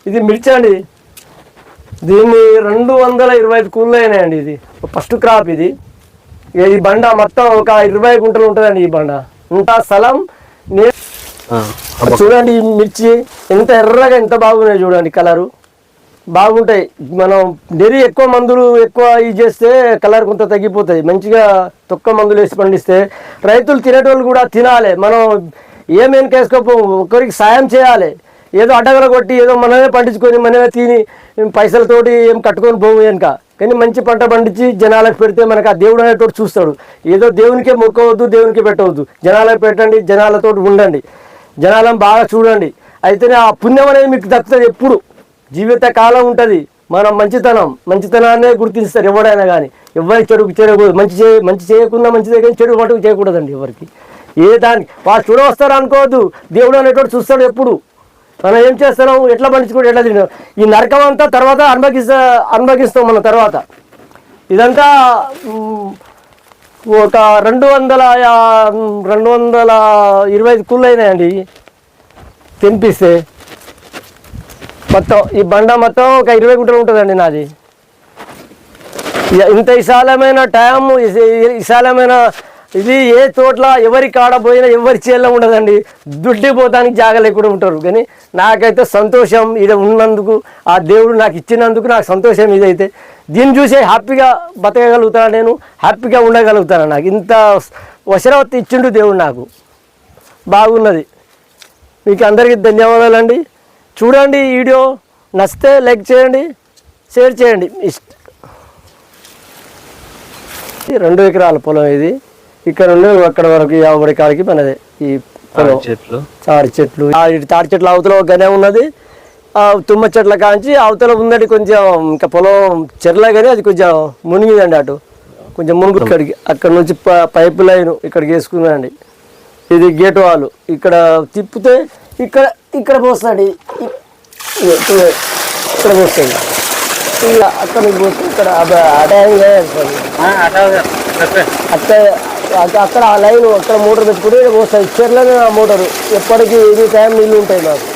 ఇది మిర్చి అండి, దీన్ని 225 కూళ్ళు అయినాయండి. ఇది ఫస్ట్ క్రాప్. ఇది ఈ బండ మొత్తం ఒక 20 గుంటలు ఉంటుందండి. ఈ బండ ఇంత స్థలం. చూడండి ఈ మిర్చి ఎంత ఎర్రగా ఎంత బాగున్నాయి చూడండి, కలరు బాగుంటాయి. మనం డెరీ ఎక్కువ మందులు ఎక్కువ ఇది చేస్తే కలర్ కొంత తగ్గిపోతాయి. మంచిగా తక్కువ మందులు వేసి పండిస్తే రైతులు తినేటోళ్ళు కూడా తినాలి. మనం ఏమేమి కేసుకోపోము, ఒకరికి సాయం చేయాలి. ఏదో అడ్డగల కొట్టి ఏదో మనమే పండించుకొని మనమే తిని పైసలతోటి ఏం కట్టుకొని పోము వెనుక. కానీ మంచి పంట పండించి జనాలకు పెడితే మనకు ఆ దేవుడు అనేటోడు చూస్తాడు. ఏదో దేవునికే మొక్కవద్దు, దేవునికి పెట్టవద్దు, జనాలకు పెట్టండి, జనాలతో ఉండండి, జనాలను బాగా చూడండి. అయితేనే ఆ పుణ్యం అనేది మీకు దక్కుతుంది. ఎప్పుడు జీవిత కాలం ఉంటుంది. మనం మంచితనాన్నే గుర్తిస్తారు ఎవడైనా కానీ. ఎవరికి చెడు చేయకూడదు. మంచి చేయకుండా మంచిదే, కానీ చెడు మటుకు చేయకూడదండి ఎవరికి. ఏ దానికి వాళ్ళు చూడవస్తారు అనుకోవద్దు, దేవుడు అనేటోడు చూస్తాడు ఎప్పుడు. మనం ఏం చేస్తున్నాం, ఎట్లా పండించుకుంటే ఎట్లా తిన్నాం, ఈ నరకం అంతా తర్వాత అనుభవిస్తాం మనం తర్వాత. ఇదంతా ఒక 225 కూళ్ళు అయినాయండి తినిపిస్తే. మొత్తం ఈ బండ మొత్తం ఒక 20 గుంటలు ఉంటుందండి నాది. ఇంత విశాలమైన టైం, విశాలమైన ఇది ఏ తోటలో ఎవరి కాడ పోయినా ఎవరి చేయాల ఉండదండి. దుడ్డి పోతానికి జాగా లేకుండా ఉంటారు. కానీ నాకైతే సంతోషం ఇది ఉన్నందుకు, ఆ దేవుడు నాకు ఇచ్చినందుకు నాకు సంతోషం. ఇదైతే దీన్ని చూసే హ్యాపీగా బతకగలుగుతాను, నేను హ్యాపీగా ఉండగలుగుతాను. నాకు ఇంత వశరవత్తి ఇచ్చిండు దేవుడు నాకు. బాగున్నది. మీకు అందరికీ ధన్యవాదాలండి. చూడండి ఈ వీడియో, నచ్చితే లైక్ చేయండి, షేర్ చేయండి. 2 ఎకరాల పొలం ఇది. ఇక్కడ నుండి అక్కడ వరకు 50 ఎకరాలకి మనది ఈ పొలం. తాడి చెట్లు అవతల ఒక గనే ఉన్నది. తుమ్మ చెట్ల కాంచి అవతల ఉందండి కొంచెం ఇంకా పొలం చెట్ల, కానీ అది కొంచెం మునిగిదండి. అటు కొంచెం మునుగు ఇక్కడికి, అక్కడ నుంచి పైపు లైన్ ఇక్కడికి వేసుకున్నాండి. ఇది గేట్ వాళ్ళు ఇక్కడ తిప్పితే ఇక్కడ పోస్తాండి. ఇక్కడ పోస్తాండి, ఇలా అక్కడ పోతే ఇక్కడ అక్కడ ఆ లైన్ అక్కడ మోటార్ పెట్టుకుంటే పోస్తాయి. చెర్లనే ఆ మోటారు ఎప్పటికీ ఎనీ టైం నీళ్ళు ఉంటాయి మాకు.